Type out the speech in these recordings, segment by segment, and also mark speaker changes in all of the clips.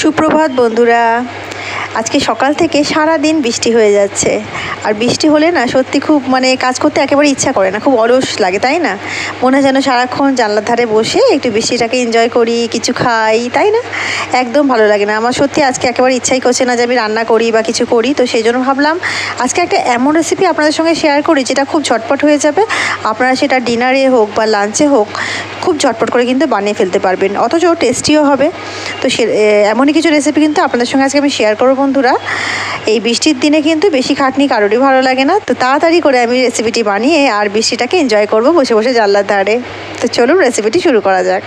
Speaker 1: সুপ্রভাত বন্ধুরা। আজকে সকাল থেকে সারা দিন বৃষ্টি হয়ে যাচ্ছে, আর বৃষ্টি হলে না সত্যি খুব কাজ করতে একেবারে ইচ্ছা করে না, খুব অলস লাগে, তাই না? মনে হয় যেন সারাক্ষণ জানলার ধারে বসে একটু বৃষ্টিটাকে এনজয় করি, কিছু খাই, তাই না? একদম ভালো লাগে না। আমার সত্যি আজকে একেবারে ইচ্ছাই করছে না যে আমি রান্না করি বা কিছু করি। তো সেই জন্য ভাবলাম আজকে একটা এমন রেসিপি আপনাদের সঙ্গে শেয়ার করি যেটা খুব ঝটপট হয়ে যাবে। আপনারা সেটা ডিনারে হোক বা লাঞ্চে হোক খুব ঝটপট করে কিন্তু বানিয়ে ফেলতে পারবেন, অথচ টেস্টিও হবে। তো এমনই কিছু রেসিপি কিন্তু আপনাদের সঙ্গে আজকে আমি শেয়ার করবো বন্ধুরা। এই বৃষ্টির দিনে কিন্তু বেশি খাটনি কারোরই ভালো লাগে না। তো তাড়াতাড়ি করে আমি রেসিপিটি বানিয়ে আর বৃষ্টিটাকে এনজয় করব বসে বসে জানলার ধারে। তো চলুন রেসিপিটি শুরু করা যাক।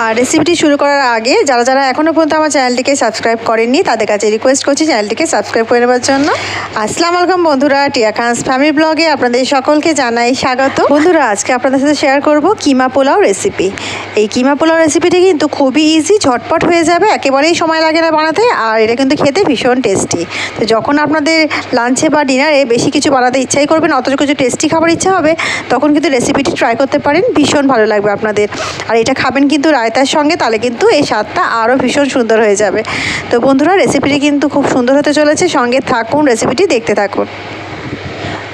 Speaker 1: আর রেসিপিটি শুরু করার আগে যারা এখনও পর্যন্ত আমার চ্যানেলটিকে সাবস্ক্রাইব করেননি তাদের কাছে রিকোয়েস্ট করছি চ্যানেলটিকে সাবস্ক্রাইব করে নেওয়ার জন্য। আসসালামু আলাইকুম বন্ধুরা, টিয়া খানস ফ্যামিলি ব্লগে আপনাদের সকলকে জানাই স্বাগত। বন্ধুরা, আজকে আপনাদের সাথে শেয়ার করব কিমা পোলাও রেসিপি। এই কিমা পোলাও রেসিপিটি কিন্তু খুবই ইজি, ঝটপট হয়ে যাবে, একেবারেই সময় লাগে না বানাতে, আর এটা কিন্তু খেতে ভীষণ টেস্টি। তো যখন আপনাদের লাঞ্চে বা ডিনারে বেশি কিছু বানাতে ইচ্ছাই করবেন, অথচ কিছু টেস্টি খাবার ইচ্ছা হবে, তখন কিন্তু রেসিপিটি ট্রাই করতে পারেন, ভীষণ ভালো লাগবে আপনাদের। আর এটা খাবেন কিন্তু রায়তার সঙ্গে, তাহলে কিন্তু এই স্বাদটা আরও ভীষণ সুন্দর হয়ে যাবে। তো বন্ধুরা, রেসিপিটি কিন্তু খুব সুন্দর হতে চলেছে, সঙ্গে থাকুন, রেসিপিটি দেখতে থাকুন।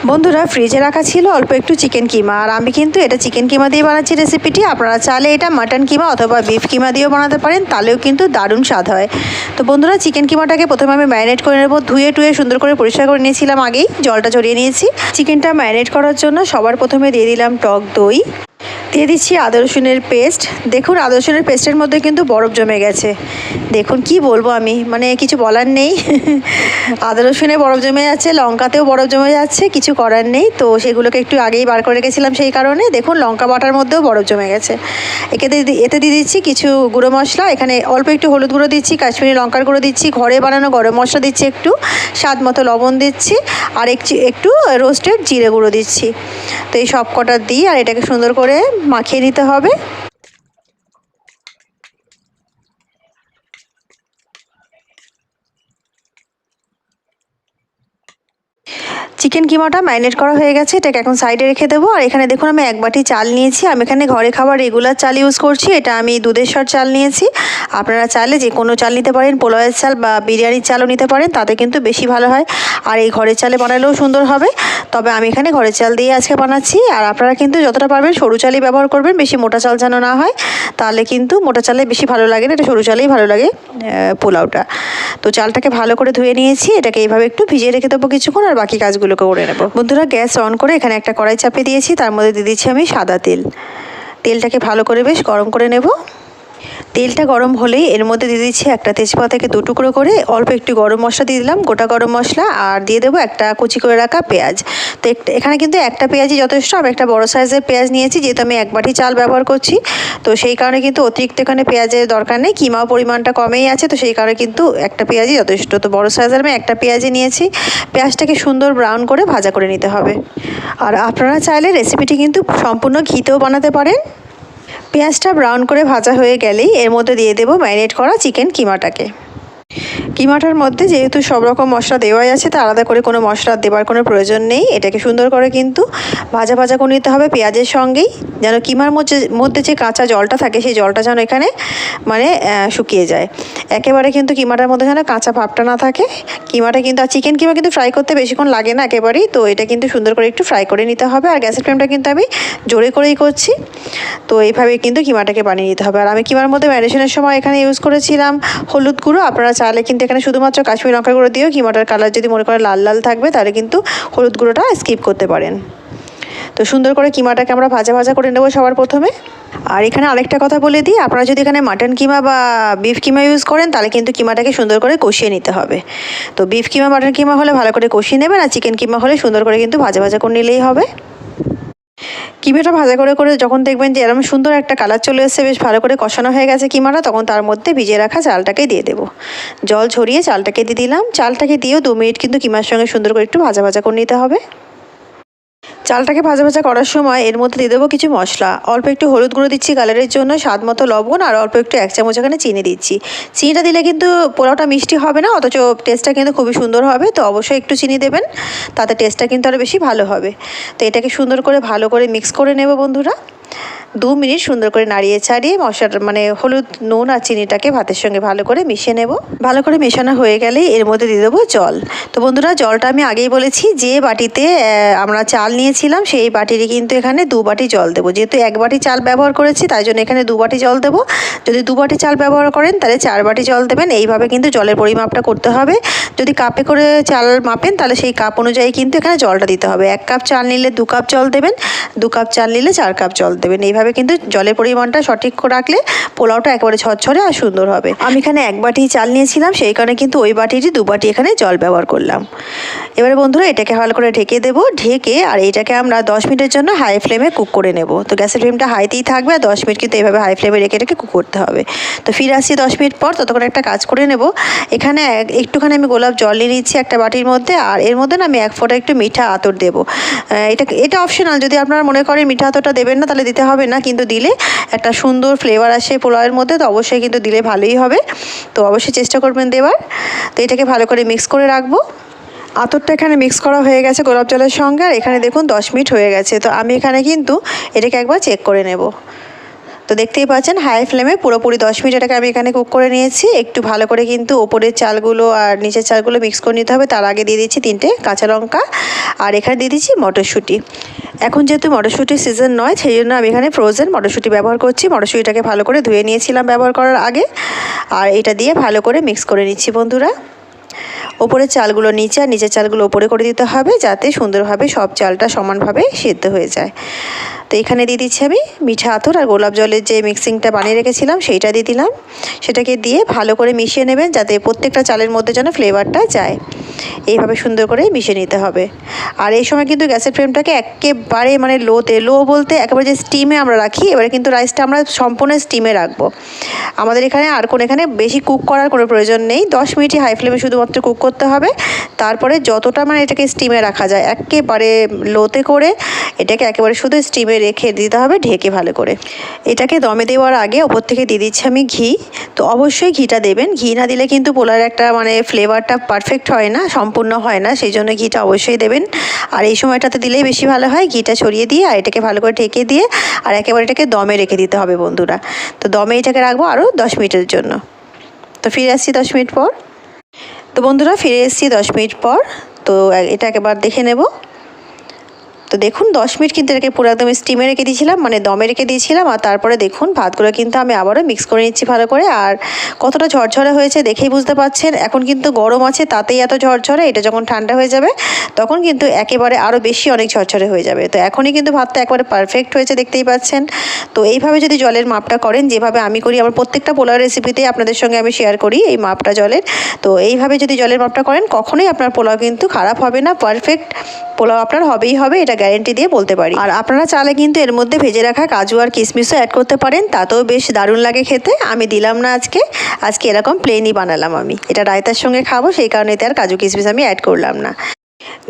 Speaker 1: বন্ধুরা, ফ্রিজে রাখা ছিল অল্প একটু চিকেন কিমা, আর আমি কিন্তু এটা চিকেন কিমা দিয়ে বানাচ্ছি রেসিপিটি। আপনারা চাইলে এটা মাটন কিমা অথবা বিফ কিমা দিয়েও বানাতে পারেন, তাহলেও কিন্তু দারুণ স্বাদ হয়। তো বন্ধুরা, চিকেন কিমাটাকে প্রথমে আমি ম্যারিনেট করে নেব। ধুয়ে সুন্দর করে পরিষ্কার করে নিয়েছিলাম, আগেই জলটা ঝরিয়ে নিয়েছি। চিকেনটা ম্যারিনেট করার জন্য সবার প্রথমে দিয়ে দিলাম টক দই, দিয়ে দিচ্ছি আদা রসুনের পেস্ট। দেখুন, আদা রসুনের পেস্টের মধ্যে কিন্তু বরফ জমে গেছে। দেখুন, কি বলবো আমি, কিছু বলার নেই। আদা রসুনে বরফ জমে যাচ্ছে, লঙ্কাতেও বরফ জমে যাচ্ছে, কিছু করার নেই। তো সেগুলোকে একটু আগেই বার করে রেখেছিলাম, সেই কারণে দেখুন লঙ্কা বাটার মধ্যেও বরফ জমে গেছে। এতে দিয়ে দিচ্ছি কিছু গুঁড়ো মশলা। এখানে অল্প একটু হলুদ গুঁড়ো দিচ্ছি, কাশ্মীরি লঙ্কার গুঁড়ো দিচ্ছি, ঘরে বানানো গরম মশলা দিচ্ছি একটু, স্বাদ মতো লবণ দিচ্ছি, আর একটু রোস্টেড জিরে গুঁড়ো দিচ্ছি। তো এই সব কটা দিই আর এটাকে সুন্দর করে মাখিয়ে নিতে হবে। চিকেন কিমাটা ম্যারিনেট করা হয়ে গেছে, এটাকে এখন সাইডে রেখে দেবো। আর এখানে দেখুন আমি 1 বাটি চাল নিয়েছি। আমি এখানে ঘরে খাবার রেগুলার চাল ইউজ করছি, এটা আমি দুধেশ্বর চাল নিয়েছি। আপনারা চাইলে যে কোনো চাল নিতে পারেন, পোলাওয়ের চাল বা বিরিয়ানির চালও নিতে পারেন, তাতে কিন্তু বেশি ভালো হয়। আর এই ঘরের চালে বানালেও সুন্দর হবে, তবে আমি এখানে ঘরের চাল দিয়ে আজকে বানাচ্ছি। আর আপনারা কিন্তু যতটা পারবেন সরু চালই ব্যবহার করবেন, বেশি মোটা চাল যেন না হয়, তাহলে কিন্তু মোটা চালে বেশি ভালো লাগে না, এটা সরু চালেই ভালো লাগে পোলাওটা। তো চালটাকে ভালো করে ধুয়ে নিয়েছি, এটাকে এইভাবে একটু ভিজিয়ে রেখে দেবো কিছুক্ষণ, আর বাকি কাজগুলোকে করে নেব। বন্ধুরা, গ্যাস অন করে এখানে একটা কড়াই চাপিয়ে দিয়েছি, তার মধ্যে দিয়ে দিচ্ছি আমি সাদা তেল। তেলটাকে ভালো করে বেশ গরম করে নেব। তেলটা গরম হলেই এর মধ্যে দিয়ে দিচ্ছি একটা তেজপাতাকে 2 টুকরো করে, অল্প একটু গরম মশলা দিয়ে দিলাম, গোটা গরম মশলা, আর দিয়ে দেবো একটা কুচি করে রাখা পেঁয়াজ। তো এখানে কিন্তু একটা পেঁয়াজই যথেষ্ট। আমি একটা বড় সাইজের পেঁয়াজ নিয়েছি, যেহেতু আমি 1 বাটি চাল ব্যবহার করছি, তো সেই কারণে কিন্তু অতিরিক্ত এখানে পেঁয়াজের দরকার নেই, কিমাও পরিমাণটা কমেই আছে, তো সেই কারণে কিন্তু একটা পেঁয়াজই যথেষ্ট। তো বড় সাইজের আমি একটা পেঁয়াজই নিয়েছি। পেঁয়াজটাকে সুন্দর ব্রাউন করে ভাজা করে নিতে হবে। আর আপনারা চাইলে রেসিপিটি কিন্তু সম্পূর্ণ ঘিতেও বানাতে পারেন। পেঁয়াজটা ব্রাউন করে ভাজা হয়ে গেলেই এর মধ্যে দিয়ে দেবো ম্যারিনেট করা চিকেন কিমাটাকে। কিমাটার মধ্যে যেহেতু সব রকম মশলা দেওয়াই আছে, তা আলাদা করে কোনো মশলা দেওয়ার কোনো প্রয়োজন নেই। এটাকে সুন্দর করে কিন্তু ভাজা করে নিতে হবে পেঁয়াজের সঙ্গেই, যেন কিমার মধ্যে যে কাঁচা জলটা থাকে সেই জলটা যেন এখানে শুকিয়ে যায়। একেবারে কিন্তু কিমাটার মধ্যে যেন কাঁচা ভাবটা না থাকে। কিমাটা কিন্তু, আর চিকেন কিমা কিন্তু ফ্রাই করতে বেশিক্ষণ লাগে না একেবারেই, তো এটা কিন্তু সুন্দর করে একটু ফ্রাই করে নিতে হবে। আর গ্যাসের ফ্লেমটা কিন্তু আমি জোরে করেই করছি। তো এইভাবে কিন্তু কিমাটাকে বানিয়ে নিতে হবে। আর আমি কিমার মধ্যে ম্যারিনেশনের সময় এখানে ইউজ করেছিলাম হলুদ গুঁড়ো। আপনারা চাইলে কিন্তু এখানে শুধুমাত্র কাশ্মীরি লঙ্কা গুঁড়ো দিয়েও কিমাটার কালার যদি মনে করেন লাল লাল থাকবে, তাহলে কিন্তু হলুদ গুঁড়োটা স্কিপ করতে পারেন। তো সুন্দর করে কিমাটাকে আমরা ভাজা করে নেবো সবার প্রথমে। আর এখানে আরেকটা কথা বলে দিই, আপনারা যদি এখানে মাটন কিমা বা বিফ কিমা ইউজ করেন, তাহলে কিন্তু কিমাটাকে সুন্দর করে কষিয়ে নিতে হবে। তো বিফ কিমা মাটন কিমা হলে ভালো করে কষিয়ে নেবেন, আর চিকেন কিমা হলে সুন্দর করে কিন্তু ভাজা করে নিলেই হবে। কিমাটা ভাজা করে যখন দেখবেন যে এরকম সুন্দর একটা কালার চলে এসেছে, বেশ ভালো করে কষানো হয়ে গেছে কিমাটা, তখন তার মধ্যে ভিজিয়ে রাখা চালটাকে দিয়ে দেবো। জল ঝরিয়ে চালটাকে দিয়ে দিলাম। চালটাকে দিয়েও 2 মিনিট কিন্তু কিমার সঙ্গে সুন্দর করে একটু ভাজা করে নিতে হবে। চালটাকে ভাজা করার সময় এর মধ্যে দিয়ে দেবো কিছু মশলা। অল্প একটু হলুদ গুঁড়ো দিচ্ছি কালারের জন্য, স্বাদ মতো লবণ, আর অল্প একটু 1 চামচ এখানে চিনি দিচ্ছি। চিনিটা দিলে কিন্তু পোলাওটা মিষ্টি হবে না, অথচ টেস্টটা কিন্তু খুবই সুন্দর হবে। তো অবশ্যই একটু চিনি দেবেন, তাতে টেস্টটা কিন্তু আরও বেশি ভালো হবে। তো এটাকে সুন্দর করে ভালো করে মিক্স করে নেব বন্ধুরা। 2 মিনিট সুন্দর করে নাড়িয়ে ছাড়িয়ে মশলাটা মানে হলুদ, নুন আর চিনিটাকে ভাতের সঙ্গে ভালো করে মিশিয়ে নেব। ভালো করে মেশানো হয়ে গেলেই এর মধ্যে দিয়ে দেবো জল। তো বন্ধুরা, জলটা আমি আগেই বলেছি যে বাটিতে আমরা চাল নিয়েছিলাম সেই বাটিরই কিন্তু এখানে 2 বাটি জল দেবো। যেহেতু 1 বাটি চাল ব্যবহার করেছি তাই জন্য এখানে 2 বাটি জল দেবো। যদি 2 বাটি চাল ব্যবহার করেন তাহলে 4 বাটি জল দেবেন। এইভাবে কিন্তু জলের পরিমাপটা করতে হবে। যদি কাপে করে চাল মাপেন তাহলে সেই কাপ অনুযায়ী কিন্তু এখানে জলটা দিতে হবে। 1 কাপ চাল নিলে 2 কাপ জল দেবেন, 2 কাপ চাল নিলে 4 কাপ জল দেবেন। এইভাবে কিন্তু জলের পরিমাণটা সঠিক রাখলে পোলাওটা একেবারে ঝরঝরে আর সুন্দর হবে। আমি এখানে 1 বাটি চাল নিয়েছিলাম, সেই কারণে কিন্তু ওই বাটিরই 2 বাটি এখানে জল ব্যবহার করলাম। এবারে বন্ধুরা এটাকে ভালো করে ঢেকে দেবো। ঢেকে আর এটাকে আমরা 10 মিনিটের জন্য হাই ফ্লেমে কুক করে নেব। তো গ্যাসের ফ্লেমটা হাইতেই থাকবে আর 10 মিনিট কিন্তু এইভাবে হাই ফ্লেমে রেখে রেখে কুক করতে হবে। তো ফিরে আসছি 10 মিনিট পর। ততক্ষণ একটা কাজ করে নেব। এখানে একটুখানি আমি গোলাপ জল নিয়ে নিচ্ছি একটা বাটির মধ্যে, আর এর মধ্যে না আমি 1 ফোঁটা একটু মিঠা আতর দেবো। এটা অপশনাল, যদি আপনারা মনে করেন মিঠা আতরটা দেবেন না তাহলে দিতে হবে না, কিন্তু দিলে একটা সুন্দর ফ্লেভার আসে পোলাওয়ের মধ্যে, তো অবশ্যই কিন্তু দিলে ভালোই হবে। তো অবশ্যই চেষ্টা করবেন দেওয়ার। তো এটাকে ভালো করে মিক্স করে রাখবো। আতরটা এখানে মিক্স করা হয়ে গেছে গোলাপ জলের সঙ্গে, আর এখানে দেখুন 10 মিনিট হয়ে গেছে। তো আমি এখানে কিন্তু এটাকে একবার চেক করে নেব। তো দেখতেই পাচ্ছেন হাই ফ্লেমে পুরোপুরি 10 মিনিট এটাকে আমি এখানে কুক করে নিয়েছি। একটু ভালো করে কিন্তু ওপরের চালগুলো আর নিচের চালগুলো মিক্স করে নিতে হবে। তার আগে দিয়ে দিচ্ছি 3টে কাঁচা লঙ্কা, আর এখানে দিয়ে দিচ্ছি মটরশুঁটি। এখন যেহেতু মটরশুঁটির সিজন নয় সেই জন্য আমি এখানে ফ্রোজেন মটরশুঁটি ব্যবহার করছি। মটরশুঁটিটাকে ভালো করে ধুয়ে নিয়েছিলাম ব্যবহার করার আগে, আর এটা দিয়ে ভালো করে মিক্স করে নিচ্ছি বন্ধুরা। ওপরের চালগুলো নিচে আর নিচের চালগুলো ওপরে করে দিতে হবে, যাতে সুন্দরভাবে সব চালটা সমানভাবে সিদ্ধ হয়ে যায়। তো এখানে দিয়ে দিচ্ছি আমি মিঠা আতর আর গোলাপ জলের যে মিক্সিংটা বানিয়ে রেখেছিলাম সেইটা দিয়ে দিলাম। সেটাকে দিয়ে ভালো করে মিশিয়ে নেবেন যাতে প্রত্যেকটা চালের মধ্যে যেন ফ্লেভারটা যায়। এইভাবে সুন্দর করে মিশিয়ে নিতে হবে। আর এই সময় কিন্তু গ্যাসের ফ্লেমটাকে একেবারে মানে লো বলতে একেবারে যে স্টিমে আমরা রাখি, এবারে কিন্তু রাইসটা আমরা সম্পূর্ণ স্টিমে রাখবো। আমাদের এখানে এখানে বেশি কুক করার কোনো প্রয়োজন নেই। 10 মিনিটই হাই ফ্লেমে শুধুমাত্র কুক করতে হবে। তারপরে যতটা মানে এটাকে স্টিমে রাখা যায় একেবারে লোতে করে এটাকে একেবারে শুধু স্টিমে রেখে দিতে হবে ঢেকে ভালো করে। এটাকে দমে দেওয়ার আগে ওপর থেকে দিয়ে দিচ্ছি আমি ঘি। তো অবশ্যই ঘিটা দেবেন। ঘি না দিলে কিন্তু পোলার একটা মানে ফ্লেভারটা পারফেক্ট হয় না, সম্পূর্ণ হয় না, সেই জন্য ঘিটা অবশ্যই দেবেন। আর এই সময়টাতে দিলেই বেশি ভালো হয়। ঘিটা ছড়িয়ে দিয়ে আর এটাকে ভালো করে ঢেকে দিয়ে আর একেবারে এটাকে দমে রেখে দিতে হবে বন্ধুরা। তো দমে এটাকে রাখবো আরও 10 মিনিটের জন্য। তো ফিরে আসছি 10 মিনিট পর। তো বন্ধুরা ফিরে এসেছি 10 মিনিট পর। তো এটা একবার দেখে নেব। তো দেখুন 10 মিনিট কিন্তু এটাকে পুরো একদম স্টিমে রেখে দিয়েছিলাম, মানে দমে রেখে দিয়েছিলাম। আর তারপরে দেখুন ভাতগুলো কিন্তু আমি আবারও মিক্স করে নিচ্ছি ভালো করে। আর কতটা ঝরঝরে হয়েছে দেখেই বুঝতে পারছেন। এখন কিন্তু গরম আছে তাতেই এত ঝরঝরে, এটা যখন ঠান্ডা হয়ে যাবে তখন কিন্তু একেবারে আরও বেশি অনেক ঝরঝরে হয়ে যাবে। তো এখনই কিন্তু ভাতটা একবারে পারফেক্ট হয়েছে দেখতেই পাচ্ছেন। তো এইভাবে যদি জলের মাপটা করেন, যেভাবে আমি করি, আমার প্রত্যেকটা পোলাও রেসিপিতে আপনাদের সঙ্গে আমি শেয়ার করি এই মাপটা জলের। তো এইভাবে যদি জলের মাপটা করেন কখনোই আপনার পোলাও কিন্তু খারাপ হবে না, পারফেক্ট পোলাও আপনার হবেই হবে, এটা গ্যারেন্টি দিয়ে বলতে পারি। আর আপনারা চাইলে কিন্তু এর মধ্যে ভেজে রাখা কাজু আর কিশমিশও অ্যাড করতে পারেন, তাতেও বেশ দারুণ লাগে খেতে। আমি দিলাম না আজকে এরকম প্লেনই বানালাম। আমি এটা রায়তার সঙ্গে খাবো, সেই কারণে এতে আর কাজু কিশমিশ আমি অ্যাড করলাম না।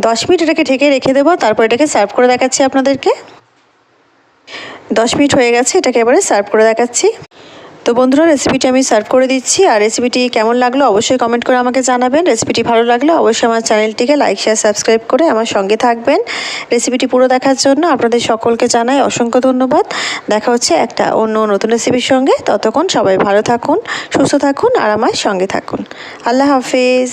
Speaker 1: 10 মিনিট এটাকে ঢেকে রেখে দেবো, তারপর এটাকে সার্ভ করে দেখাচ্ছি আপনাদেরকে। 10 মিনিট হয়ে গেছে, এটাকে এবারে সার্ভ করে দেখাচ্ছি। তো বন্ধুরা রেসিপিটি আমি সার্ভ করে দিচ্ছি। আর রেসিপিটি কেমন লাগলো অবশ্যই কমেন্ট করে আমাকে জানাবেন। রেসিপিটি ভালো লাগলে অবশ্যই আমার চ্যানেলটিকে লাইক শেয়ার সাবস্ক্রাইব করে আমার সঙ্গে থাকবেন। রেসিপিটি পুরো দেখার জন্য আপনাদের সকলকে জানাই অসংখ্য ধন্যবাদ। দেখা হচ্ছে একটা অন্য নতুন রেসিপির সঙ্গে। ততক্ষণ সবাই ভালো থাকুন, সুস্থ থাকুন আর আমার সঙ্গে থাকুন। আল্লাহ হাফেজ।